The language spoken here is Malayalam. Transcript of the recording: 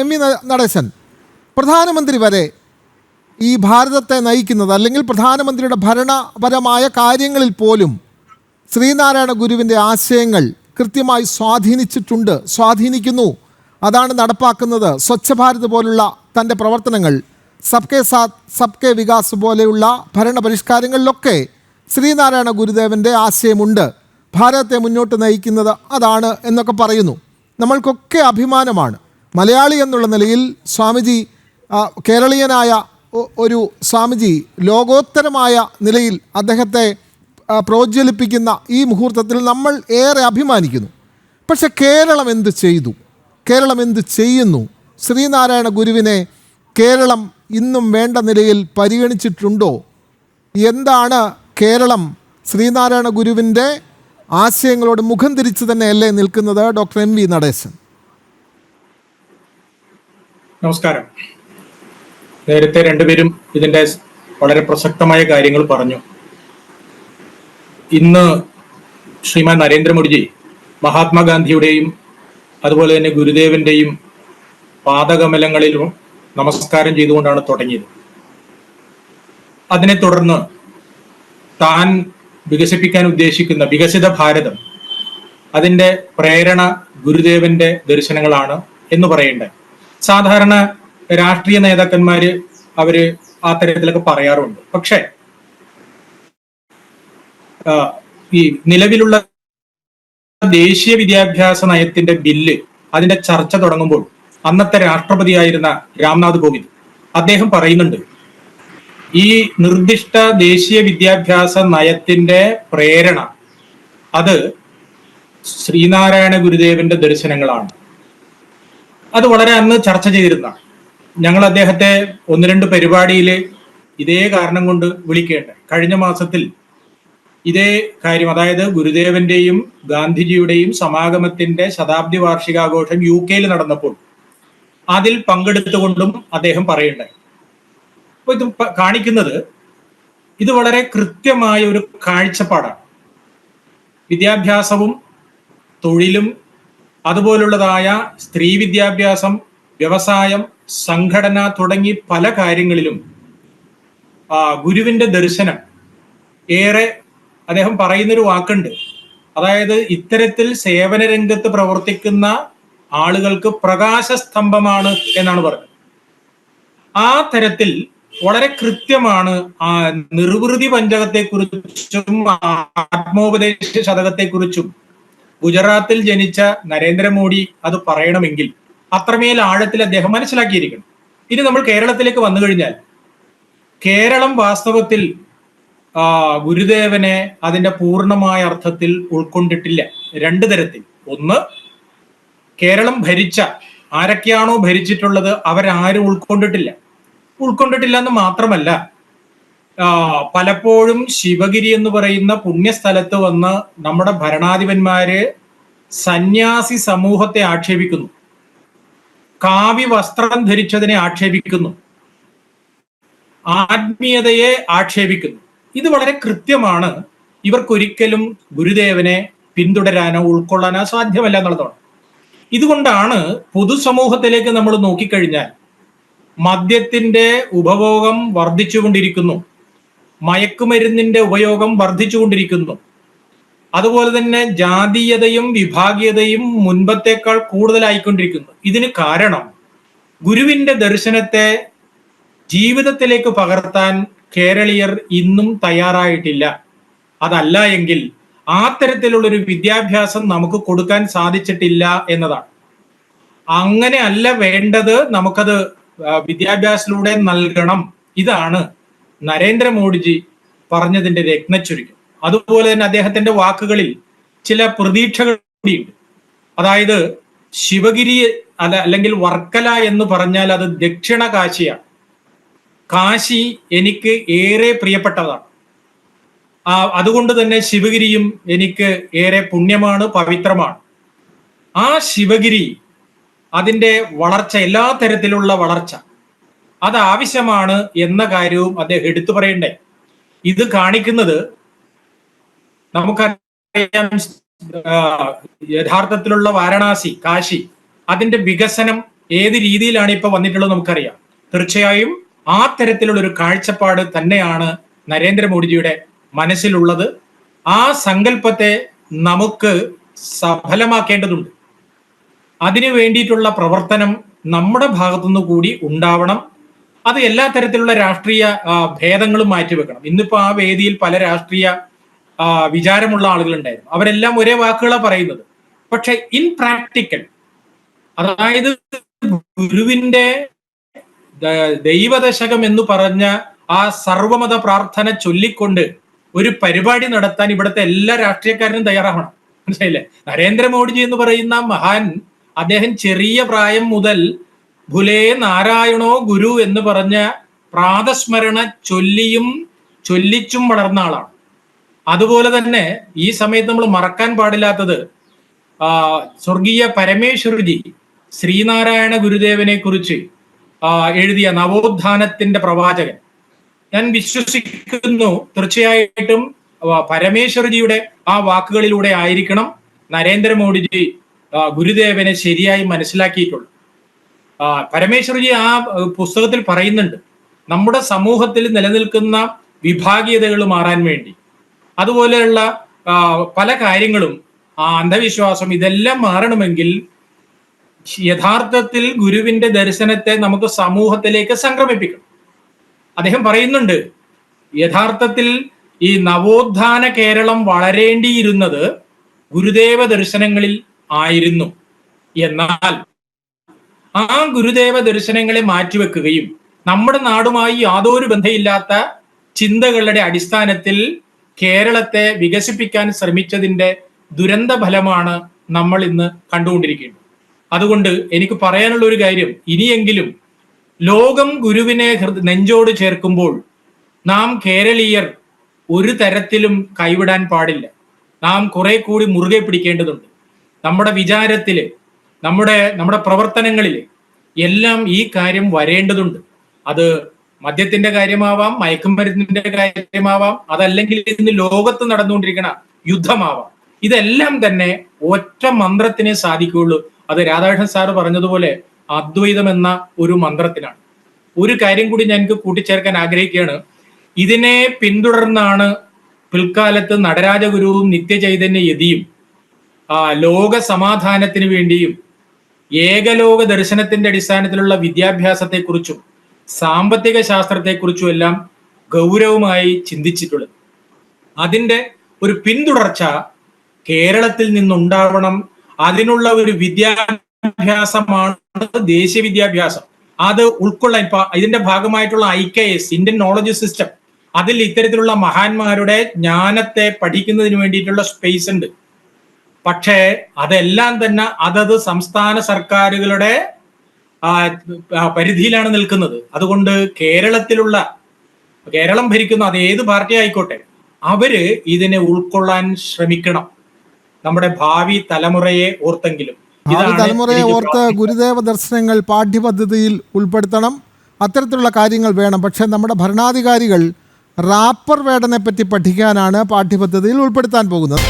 എം വി നടേശൻ, പ്രധാനമന്ത്രി വരെ ഈ ഭാരതത്തെ നയിക്കുന്നത് അല്ലെങ്കിൽ പ്രധാനമന്ത്രിയുടെ ഭരണപരമായ കാര്യങ്ങളിൽ പോലും ശ്രീനാരായണ ഗുരുവിൻ്റെ ആശയങ്ങൾ കൃത്യമായി സ്വാധീനിക്കുന്നു. അതാണ് നടപ്പാക്കുന്നത്. സ്വച്ഛ ഭാരത് പോലുള്ള തൻ്റെ പ്രവർത്തനങ്ങൾ, സബ്കെ സാത്ത് സബ്കെ വികാസ് പോലെയുള്ള ഭരണപരിഷ്കാരങ്ങളിലൊക്കെ ശ്രീനാരായണ ഗുരുദേവൻ്റെ ആശയമുണ്ട്. ഭാരതത്തെ മുന്നോട്ട് നയിക്കുന്നത് അതാണ് എന്നൊക്കെ പറയുന്നു. നമ്മൾക്കൊക്കെ അഭിമാനമാണ്. മലയാളി എന്നുള്ള നിലയിൽ സ്വാമിജി, കേരളീയനായ ഒരു സ്വാമിജി, ലോകോത്തരമായ നിലയിൽ അദ്ദേഹത്തെ പ്രോജ്വലിപ്പിക്കുന്ന ഈ മുഹൂർത്തത്തിൽ നമ്മൾ ഏറെ അഭിമാനിക്കുന്നു. പക്ഷെ കേരളം എന്ത് ചെയ്തു? കേരളം എന്ത് ചെയ്യുന്നു? ശ്രീനാരായണ ഗുരുവിനെ കേരളം ഇന്നും വേണ്ട നിലയിൽ പരിഗണിച്ചിട്ടുണ്ടോ? എന്താണ് കേരളം ശ്രീനാരായണ ഗുരുവിൻ്റെ ആശയങ്ങളോട് മുഖം തിരിച്ച് തന്നെയല്ലേ നിൽക്കുന്നത്? Doctor M V Natesan. നമസ്കാരം. നേരത്തെ രണ്ടുപേരും ഇതിൻ്റെ വളരെ പ്രസക്തമായ കാര്യങ്ങൾ പറഞ്ഞു. ഇന്ന് ശ്രീമാൻ നരേന്ദ്രമോദിജി മഹാത്മാഗാന്ധിയുടെയും അതുപോലെ തന്നെ ഗുരുദേവന്റെയും പാദകമലങ്ങളിലും നമസ്കാരം ചെയ്തുകൊണ്ടാണ് തുടങ്ങിയത്. അതിനെ തുടർന്ന് താൻ വികസിപ്പിക്കാൻ ഉദ്ദേശിക്കുന്ന വികസിത ഭാരതം, അതിൻ്റെ പ്രേരണ ഗുരുദേവന്റെ ദർശനങ്ങളാണ് എന്ന് പറയേണ്ടത്. സാധാരണ രാഷ്ട്രീയ നേതാക്കന്മാര് അവര് ആ തരത്തിലൊക്കെ പറയാറുണ്ട്. പക്ഷെ ഈ നിലവിലുള്ള ദേശീയ വിദ്യാഭ്യാസ നയത്തിന്റെ ബില്ല്, അതിന്റെ ചർച്ച തുടങ്ങുമ്പോൾ അന്നത്തെ രാഷ്ട്രപതിയായിരുന്ന രാംനാഥ് കോവിന്ദ് അദ്ദേഹം പറയുന്നുണ്ട്, ഈ നിർദ്ദിഷ്ട ദേശീയ വിദ്യാഭ്യാസ നയത്തിന്റെ പ്രേരണ അത് ശ്രീനാരായണ ഗുരുദേവന്റെ ദർശനങ്ങളാണ്. അത് വളരെ അന്ന് ചർച്ച ചെയ്തിരുന്ന, ഞങ്ങൾ അദ്ദേഹത്തെ ഒന്ന് രണ്ട് പരിപാടിയിൽ ഇതേ കാരണം കൊണ്ട് വിളിക്കേണ്ട. കഴിഞ്ഞ മാസത്തിൽ ഇതേ കാര്യം, അതായത് ഗുരുദേവന്റെയും ഗാന്ധിജിയുടെയും സമാഗമത്തിന്റെ ശതാബ്ദി വാർഷികാഘോഷം UK നടന്നപ്പോൾ അതിൽ പങ്കെടുത്തുകൊണ്ടും അദ്ദേഹം പറയണ്ടായി. അപ്പൊ ഇത് കാണിക്കുന്നത് ഇത് വളരെ കൃത്യമായ ഒരു കാഴ്ചപ്പാടാണ്. വിദ്യാഭ്യാസവും തൊഴിലും അതുപോലുള്ളതായ സ്ത്രീ വിദ്യാഭ്യാസം, വ്യവസായം, സംഘടന തുടങ്ങി പല കാര്യങ്ങളിലും ഗുരുവിന്റെ ദർശനം ഏറെ, അദ്ദേഹം പറയുന്നൊരു വാക്കുണ്ട്, അതായത് ഇത്തരത്തിൽ സേവന രംഗത്ത് പ്രവർത്തിക്കുന്ന ആളുകൾക്ക് പ്രകാശസ്തംഭമാണ് എന്നാണ് പറഞ്ഞത്. ആ തരത്തിൽ വളരെ കൃത്യമാണ് ആ നിർവൃതി പഞ്ചകത്തെക്കുറിച്ചും ആത്മോപദേശ ശതകത്തെക്കുറിച്ചും ഗുജറാത്തിൽ ജനിച്ച നരേന്ദ്രമോദി അത് പറയണമെങ്കിൽ അത്രമേൽ ആഴത്തിൽ അദ്ദേഹം മനസ്സിലാക്കിയിരിക്കണം. ഇനി നമ്മൾ കേരളത്തിലേക്ക് വന്നു കഴിഞ്ഞാൽ, കേരളം വാസ്തവത്തിൽ ഗുരുദേവനെ അതിന്റെ പൂർണ്ണമായ അർത്ഥത്തിൽ ഉൾക്കൊണ്ടിട്ടില്ല. രണ്ടു തരത്തിൽ. ഒന്ന്, കേരളം ഭരിച്ച ആരൊക്കെയാണോ ഭരിച്ചിട്ടുള്ളത് അവരാരും ഉൾക്കൊണ്ടിട്ടില്ല എന്ന് മാത്രമല്ല, പലപ്പോഴും ശിവഗിരി എന്ന് പറയുന്ന പുണ്യസ്ഥലത്ത് വന്ന് നമ്മുടെ ഭരണാധിപന്മാര് സന്യാസി സമൂഹത്തെ ആക്ഷേപിക്കുന്നു, കാവ്യ വസ്ത്രം ധരിച്ചതിനെ ആക്ഷേപിക്കുന്നു, ആത്മീയതയെ ആക്ഷേപിക്കുന്നു. ഇത് വളരെ കൃത്യമാണ്. ഇവർക്കൊരിക്കലും ഗുരുദേവനെ പിന്തുടരാനോ ഉൾക്കൊള്ളാനോ സാധ്യമല്ല എന്നുള്ളതാണ്. ഇതുകൊണ്ടാണ് പൊതുസമൂഹത്തിലേക്ക് നമ്മൾ നോക്കിക്കഴിഞ്ഞാൽ മദ്യത്തിന്റെ ഉപഭോഗം വർദ്ധിച്ചുകൊണ്ടിരിക്കുന്നു, മയക്കുമരുന്നിന്റെ ഉപയോഗം വർദ്ധിച്ചുകൊണ്ടിരിക്കുന്നു, അതുപോലെ തന്നെ ജാതീയതയും വിഭാഗീയതയും മുൻപത്തേക്കാൾ കൂടുതലായിക്കൊണ്ടിരിക്കുന്നു. ഇതിന് കാരണം ഗുരുവിന്റെ ദർശനത്തെ ജീവിതത്തിലേക്ക് പകർത്താൻ കേരളീയർ ഇന്നും തയ്യാറായിട്ടില്ല. അതല്ല എങ്കിൽ ആ തരത്തിലുള്ളൊരു വിദ്യാഭ്യാസം നമുക്ക് കൊടുക്കാൻ സാധിച്ചിട്ടില്ല എന്നതാണ്. അങ്ങനെ അല്ല വേണ്ടത്, നമുക്കത് വിദ്യാഭ്യാസത്തിലൂടെ നൽകണം. ഇതാണ് നരേന്ദ്രമോദിജി പറഞ്ഞതിന്റെ രത്നച്ചുരുക്കം. അതുപോലെ തന്നെ അദ്ദേഹത്തിന്റെ വാക്കുകളിൽ ചില പ്രതീക്ഷകൾ കൂടിയുണ്ട്. അതായത് ശിവഗിരി അല്ലെങ്കിൽ വർക്കല എന്ന് പറഞ്ഞാൽ അത് ദക്ഷിണ കാശിയാണ്. കാശി എനിക്ക് ഏറെ പ്രിയപ്പെട്ടതാണ്. അതുകൊണ്ട് തന്നെ ശിവഗിരിയും എനിക്ക് ഏറെ പുണ്യമാണ്, പവിത്രമാണ്. ആ ശിവഗിരി, അതിൻ്റെ വളർച്ച, എല്ലാ തരത്തിലുള്ള വളർച്ച അത് ആവശ്യമാണ് എന്ന കാര്യവും അദ്ദേഹം എടുത്തു പറയണ്ടേ. ഇത് കാണിക്കുന്നത് നമുക്കറിയാം, യഥാർത്ഥത്തിലുള്ള വാരണാസി, കാശി, അതിന്റെ വികസനം ഏത് രീതിയിലാണ് ഇപ്പൊ വന്നിട്ടുള്ളത് നമുക്കറിയാം. തീർച്ചയായും ആ തരത്തിലുള്ള ഒരു കാഴ്ചപ്പാട് തന്നെയാണ് നരേന്ദ്രമോദിജിയുടെ മനസ്സിലുള്ളത്. ആ സങ്കല്പത്തെ നമുക്ക് സഫലമാക്കേണ്ടതുണ്ട്. അതിനു വേണ്ടിയിട്ടുള്ള പ്രവർത്തനം നമ്മുടെ ഭാഗത്തുനിന്ന് കൂടി ഉണ്ടാവണം. അത് എല്ലാ തരത്തിലുള്ള രാഷ്ട്രീയ ഭേദങ്ങളും മാറ്റിവെക്കണം. ഇന്നിപ്പോ ആ വേദിയിൽ പല രാഷ്ട്രീയ വിചാരമുള്ള ആളുകളുണ്ടായിരുന്നു. അവരെല്ലാം ഒരേ വാക്കുകളാണ് പറയുന്നത്. പക്ഷെ ഇൻ പ്രാക്ടിക്കൽ, അതായത് ഗുരുവിന്റെ ദൈവദശകം എന്ന് പറഞ്ഞ ആ സർവമത പ്രാർത്ഥന ചൊല്ലിക്കൊണ്ട് ഒരു പരിപാടി നടത്താൻ ഇവിടുത്തെ എല്ലാ രാഷ്ട്രീയക്കാരനും തയ്യാറാവണം. മനസ്സിലായില്ലേ? നരേന്ദ്രമോദിജി എന്ന് പറയുന്ന മഹാൻ, അദ്ദേഹം ചെറിയ പ്രായം മുതൽ ഭുലേ നാരായണോ ഗുരു എന്ന് പറഞ്ഞ പ്രാതസ്മരണ ചൊല്ലിച്ചും വളർന്ന ആളാണ്. അതുപോലെ തന്നെ ഈ സമയത്ത് നമ്മൾ മറക്കാൻ പാടില്ലാത്തത് സ്വർഗീയ പരമേശ്വർജി ശ്രീനാരായണ ഗുരുദേവനെ കുറിച്ച് എഴുതിയ നവോത്ഥാനത്തിന്റെ പ്രവാചകൻ. ഞാൻ വിശ്വസിക്കുന്നു തീർച്ചയായിട്ടും പരമേശ്വർജിയുടെ ആ വാക്കുകളിലൂടെ ആയിരിക്കണം നരേന്ദ്രമോദിജി ഗുരുദേവനെ ശരിയായി മനസ്സിലാക്കിയിട്ടുള്ളൂ. പരമേശ്വർജി ആ പുസ്തകത്തിൽ പറയുന്നുണ്ട്, നമ്മുടെ സമൂഹത്തിൽ നിലനിൽക്കുന്ന വിഭാഗീയതകൾ മാറാൻ വേണ്ടി, അതുപോലെയുള്ള പല കാര്യങ്ങളും, അന്ധവിശ്വാസം, ഇതെല്ലാം മാറണമെങ്കിൽ യഥാർത്ഥത്തിൽ ഗുരുവിന്റെ ദർശനത്തെ നമുക്ക് സമൂഹത്തിലേക്ക് സംക്രമിപ്പിക്കണം. അദ്ദേഹം പറയുന്നുണ്ട്, യഥാർത്ഥത്തിൽ ഈ നവോത്ഥാന കേരളം വളരേണ്ടിയിരുന്നത് ഗുരുദേവ ദർശനങ്ങളിൽ ആയിരുന്നു. എന്നാൽ ആ ഗുരുദേവ ദർശനങ്ങളെ മാറ്റിവെക്കുകയും നമ്മുടെ നാടുമായി യാതൊരു ബന്ധമില്ലാത്ത ചിന്തകളുടെ അടിസ്ഥാനത്തിൽ കേരളത്തെ വികസിപ്പിക്കാൻ ശ്രമിച്ചതിന്റെ ദുരന്ത ഫലമാണ് നമ്മൾ ഇന്ന് കണ്ടുകൊണ്ടിരിക്കുന്നത്. അതുകൊണ്ട് എനിക്ക് പറയാനുള്ള ഒരു കാര്യം, ഇനിയെങ്കിലും ലോകം ഗുരുവിനെ നെഞ്ചോട് ചേർക്കുമ്പോൾ നാം കേരളീയർ ഒരു തരത്തിലും കൈവിടാൻ പാടില്ല. നാം കുറെ കൂടി മുറുകെ പിടിക്കേണ്ടതുണ്ട്. നമ്മുടെ വിചാരത്തില്, നമ്മുടെ പ്രവർത്തനങ്ങളിൽ എല്ലാം ഈ കാര്യം വരേണ്ടതുണ്ട്. അത് മദ്യത്തിന്റെ കാര്യമാവാം, മയക്കുമരുന്നിന്റെ കാര്യമാവാം, അതല്ലെങ്കിൽ ഇന്ന് ലോകത്ത് നടന്നുകൊണ്ടിരിക്കുന്ന യുദ്ധമാവാം. ഇതെല്ലാം തന്നെ ഒറ്റ മന്ത്രത്തിനെ സാധിക്കുകയുള്ളൂ. അത് രാധാകൃഷ്ണൻ സാറ് പറഞ്ഞതുപോലെ അദ്വൈതം എന്ന ഒരു മന്ത്രത്തിനാണ്. ഒരു കാര്യം കൂടി ഞാൻ കൂട്ടിച്ചേർക്കാൻ ആഗ്രഹിക്കുകയാണ്. ഇതിനെ പിന്തുടർന്നാണ് പിൽക്കാലത്ത് നടരാജഗുരുവും നിത്യചൈതന്യ യതിയും ലോക സമാധാനത്തിന് വേണ്ടിയും ഏകലോക ദർശനത്തിന്റെ അടിസ്ഥാനത്തിലുള്ള വിദ്യാഭ്യാസത്തെക്കുറിച്ചും സാമ്പത്തിക ശാസ്ത്രത്തെക്കുറിച്ചും എല്ലാം ഗൗരവമായി ചിന്തിച്ചിട്ടുള്ളത്. അതിന്റെ ഒരു പിന്തുടർച്ച കേരളത്തിൽ നിന്നുണ്ടാവണം. അതിനുള്ള ഒരു വിദ്യാഭ്യാസമാണ് ദേശീയ വിദ്യാഭ്യാസം. അത് ഉൾക്കൊള്ളാൻ ഇതിന്റെ ഭാഗമായിട്ടുള്ള IKS, ഇന്ത്യൻ നോളജ് സിസ്റ്റം, അതിൽ ഇത്തരത്തിലുള്ള മഹാന്മാരുടെ ജ്ഞാനത്തെ പഠിക്കുന്നതിന് വേണ്ടിയിട്ടുള്ള സ്പേസ് ഉണ്ട്. പക്ഷേ അതെല്ലാം തന്നെ അതത് സംസ്ഥാന സർക്കാരുകളുടെ പരിധിയിലാണ് നിൽക്കുന്നത്. അതുകൊണ്ട് കേരളം ഭരിക്കുന്ന അത് ഏത് പാർട്ടി ആയിക്കോട്ടെ, അവര് ഇതിനെ ഉൾക്കൊള്ളാൻ ശ്രമിക്കണം. നമ്മുടെ ഭാവി തലമുറയെ ഓർത്തെങ്കിലും, തലമുറയെ ഓർത്ത് ഗുരുദേവ ദർശനങ്ങൾ പാഠ്യപദ്ധതിയിൽ ഉൾപ്പെടുത്തണം. അത്തരത്തിലുള്ള കാര്യങ്ങൾ വേണം. പക്ഷേ നമ്മുടെ ഭരണാധികാരികൾ റാപ്പർ വേടനെ പറ്റി പഠിക്കാനാണ് പാഠ്യപദ്ധതിയിൽ ഉൾപ്പെടുത്താൻ പോകുന്നത്.